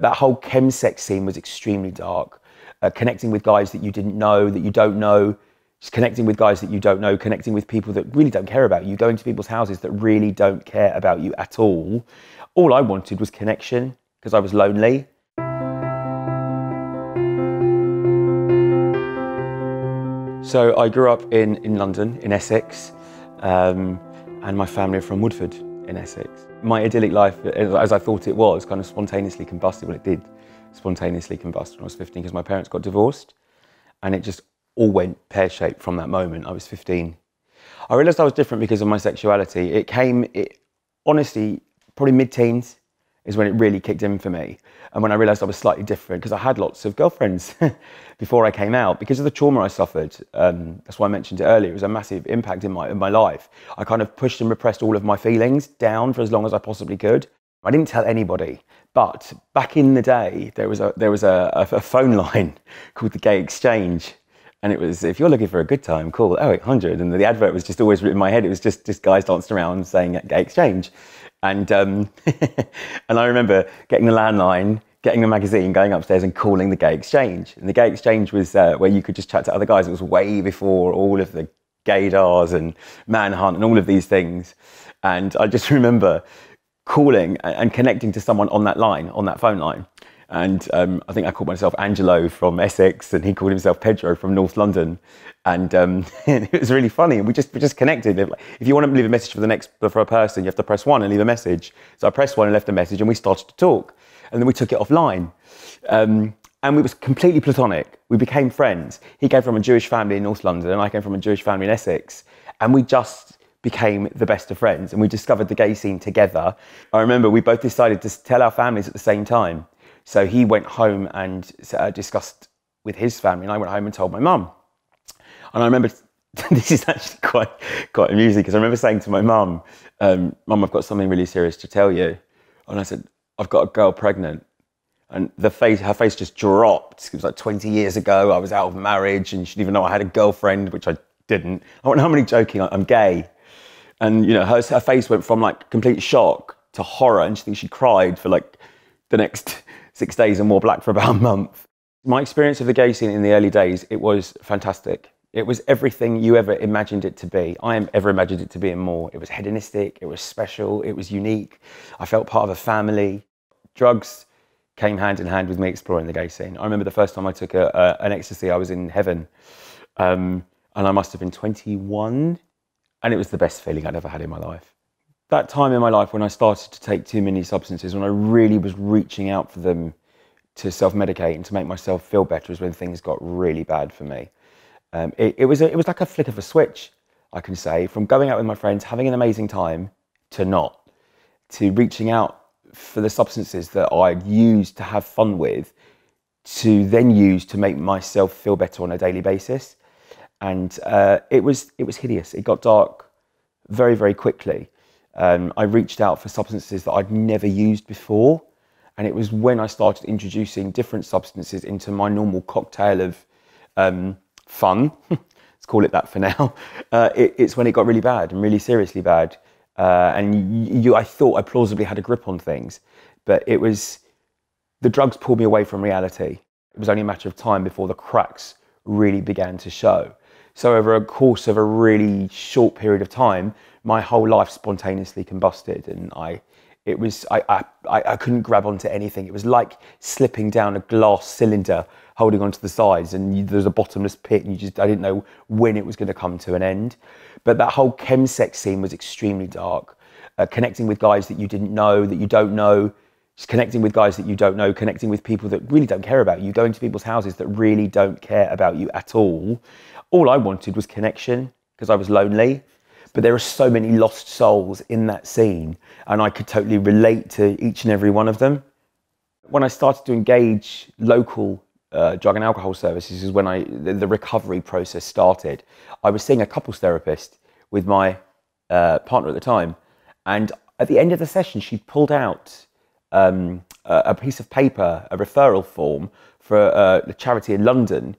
That whole chemsex scene was extremely dark. Connecting with guys that you didn't know, that you don't know, just connecting with guys that you don't know, connecting with people that really don't care about you, going to people's houses that really don't care about you at all. All I wanted was connection because I was lonely. So I grew up in London, in Essex, and my family are from Woodford in Essex. My idyllic life, as I thought it was, kind of spontaneously combusted. Well, it did spontaneously combust when I was 15 because my parents got divorced, and it just all went pear-shaped from that moment. I was 15. I realised I was different because of my sexuality. Honestly, probably mid-teens is when it really kicked in for me. And when I realised I was slightly different, because I had lots of girlfriends before I came out, because of the trauma I suffered. That's why I mentioned it earlier. It was a massive impact in my life. I kind of pushed and repressed all of my feelings down for as long as I possibly could. I didn't tell anybody, but back in the day, there was a phone line called the Gay Exchange. And it was, if you're looking for a good time, call 0800. And the advert was just always in my head. It was just guys dancing around saying Gay Exchange. And and I remember getting the landline, getting the magazine, going upstairs and calling the Gay Exchange. And the Gay Exchange was where you could just chat to other guys. It was way before all of the gaydars and Manhunt and all of these things. And I just remember calling and connecting to someone on that line, on that phone line. And I think I called myself Angelo from Essex, and he called himself Pedro from North London. And it was really funny. And we just connected. If you want to leave a message for a person, you have to press 1 and leave a message. So I pressed 1 and left a message, and we started to talk. And then we took it offline. And we was completely platonic. We became friends. He came from a Jewish family in North London, and I came from a Jewish family in Essex. And we just became the best of friends. And we discovered the gay scene together. I remember we both decided to tell our families at the same time. So he went home and discussed with his family, and I went home and told my mum. And I remember, this is actually quite amusing, because I remember saying to my mum, Mum, I've got something really serious to tell you. And I said, I've got a girl pregnant. And her face just dropped. It was like 20 years ago. I was out of marriage, and she didn't even know I had a girlfriend, which I didn't. I went, I'm only joking, I'm gay. And you know, her face went from like complete shock to horror, and she thinks she cried for like the next 6 days and wore black for about a month. My experience of the gay scene in the early days, it was fantastic. It was everything you ever imagined it to be. I ever imagined it to be and more. It was hedonistic, it was special, it was unique. I felt part of a family. Drugs came hand in hand with me exploring the gay scene. I remember the first time I took an ecstasy, I was in heaven. And I must have been 21. And it was the best feeling I'd ever had in my life. That time in my life when I started to take too many substances, when I really was reaching out for them to self-medicate and to make myself feel better, is when things got really bad for me. It was like a flick of a switch, I can say, from going out with my friends, having an amazing time, to not, to reaching out for the substances that I'd used to have fun with, to then use to make myself feel better on a daily basis. And it was hideous. It got dark very, very quickly. I reached out for substances that I'd never used before. And it was when I started introducing different substances into my normal cocktail of fun, let's call it that for now, it's when it got really bad and really seriously bad. And I thought I plausibly had a grip on things, but the drugs pulled me away from reality. It was only a matter of time before the cracks really began to show. So over a course of a really short period of time, my whole life spontaneously combusted, and I couldn't grab onto anything. It was like slipping down a glass cylinder, holding onto the sides, and there's a bottomless pit, and I didn't know when it was going to come to an end. But that whole chemsex scene was extremely dark. Connecting with guys that you didn't know, that you don't know, just connecting with guys that you don't know, connecting with people that really don't care about you, going to people's houses that really don't care about you at all. All I wanted was connection, because I was lonely. But there are so many lost souls in that scene, and I could totally relate to each and every one of them. When I started to engage local drug and alcohol services is when the recovery process started. I was seeing a couples therapist with my partner at the time, and at the end of the session, she pulled out a piece of paper, a referral form for a charity in London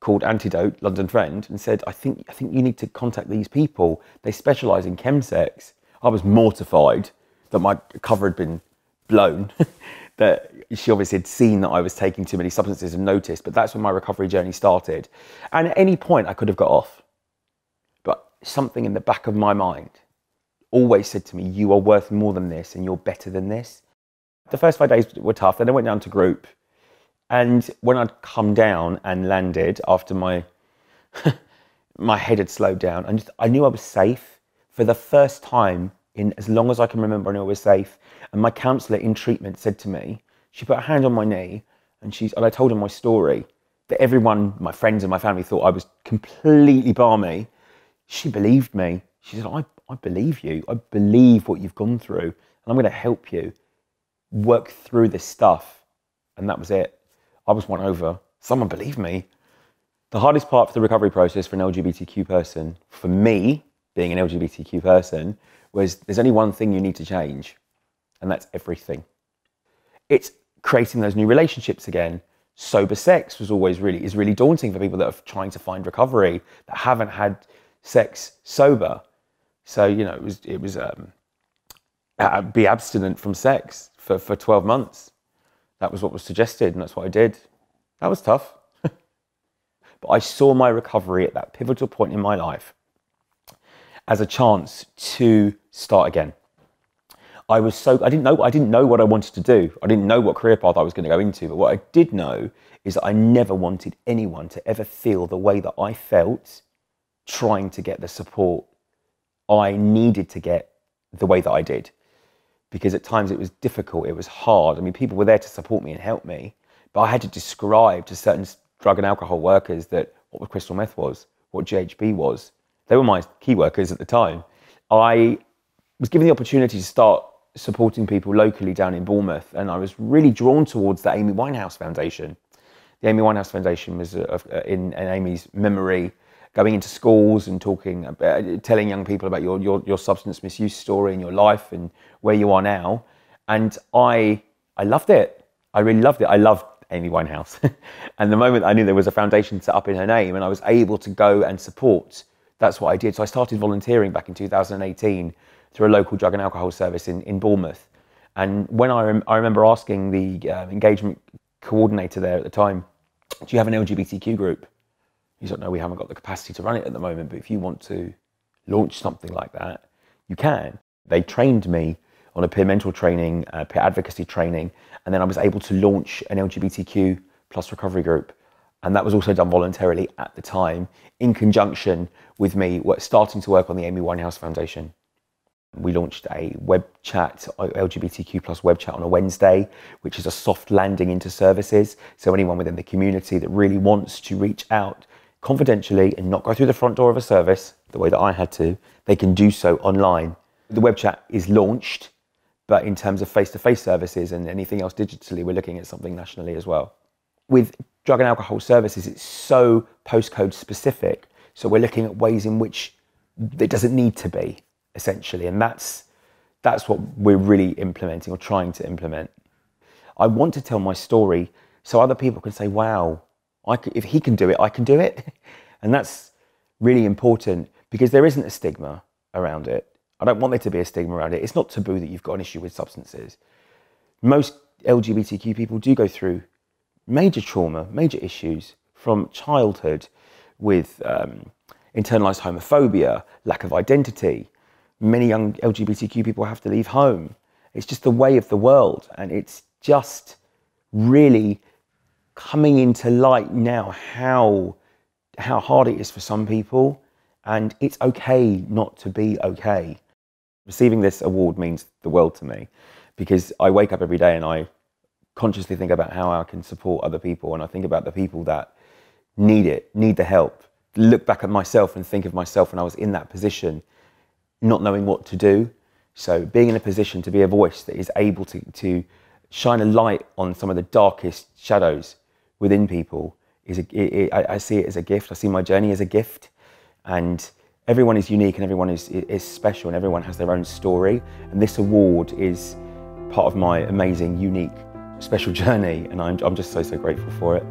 called Antidote, London Friend, and said, I think you need to contact these people. They specialise in chemsex. I was mortified that my cover had been blown. that she obviously had seen that I was taking too many substances and noticed, but that's when my recovery journey started. And at any point I could have got off, but something in the back of my mind always said to me, you are worth more than this and you're better than this. The first 5 days were tough, then I went down to group. And when I'd come down and landed after my head had slowed down, and I knew I was safe for the first time in as long as I can remember. I knew I was safe. And my counsellor in treatment said to me, she put a hand on my knee and I told her my story, that everyone, my friends and my family, thought I was completely balmy. She believed me. She said, I believe you. I believe what you've gone through, and I'm going to help you work through this stuff. And that was it. I was won over. Someone believed me. The hardest part for the recovery process for an LGBTQ person, for me, being an LGBTQ person, was there's only one thing you need to change, and that's everything. It's creating those new relationships again. Sober sex is really daunting for people that are trying to find recovery, that haven't had sex sober. So, you know, it was be abstinent from sex for 12 months. That was what was suggested, and that's what I did. That was tough. But I saw my recovery at that pivotal point in my life as a chance to start again. I didn't know what I wanted to do. I didn't know what career path I was going to go into, but what I did know is that I never wanted anyone to ever feel the way that I felt trying to get the support I needed to get the way that I did. Because at times it was difficult, it was hard. I mean, people were there to support me and help me, but I had to describe to certain drug and alcohol workers that what crystal meth was, what GHB was. They were my key workers at the time. I was given the opportunity to start supporting people locally down in Bournemouth, and I was really drawn towards the Amy Winehouse Foundation. The Amy Winehouse Foundation was in Amy's memory, going into schools and talking, telling young people about your substance misuse story and your life and where you are now. And I loved it. I really loved it. I loved Amy Winehouse. And the moment I knew there was a foundation set up in her name and I was able to go and support, that's what I did. So I started volunteering back in 2018 through a local drug and alcohol service in Bournemouth. And when I remember asking the engagement coordinator there at the time, do you have an LGBTQ group? He's like, no, we haven't got the capacity to run it at the moment, but if you want to launch something like that, you can. They trained me on a peer mental training, peer advocacy training, and then I was able to launch an LGBTQ plus recovery group. And that was also done voluntarily at the time, in conjunction with me starting to work on the Amy Winehouse Foundation. We launched a web chat, LGBTQ plus web chat on a Wednesday, which is a soft landing into services. So anyone within the community that really wants to reach out confidentially and not go through the front door of a service, the way that I had to, they can do so online. The web chat is launched, but in terms of face-to-face services and anything else digitally, we're looking at something nationally as well. With drug and alcohol services, it's so postcode specific. So we're looking at ways in which it doesn't need to be, essentially. And that's what we're really implementing or trying to implement. I want to tell my story so other people can say, wow, if he can do it, I can do it. And that's really important because there isn't a stigma around it. I don't want there to be a stigma around it. It's not taboo that you've got an issue with substances. Most LGBTQ people do go through major trauma, major issues from childhood with internalized homophobia, lack of identity. Many young LGBTQ people have to leave home. It's just the way of the world, and it's just really coming into light now how hard it is for some people, and it's okay not to be okay. Receiving this award means the world to me because I wake up every day and I consciously think about how I can support other people, and I think about the people that need the help. Look back at myself and think of myself when I was in that position, not knowing what to do. So being in a position to be a voice that is able to shine a light on some of the darkest shadows within people, I see it as a gift. I see my journey as a gift, and everyone is unique and everyone is special and everyone has their own story. And this award is part of my amazing, unique, special journey, and I'm just so grateful for it.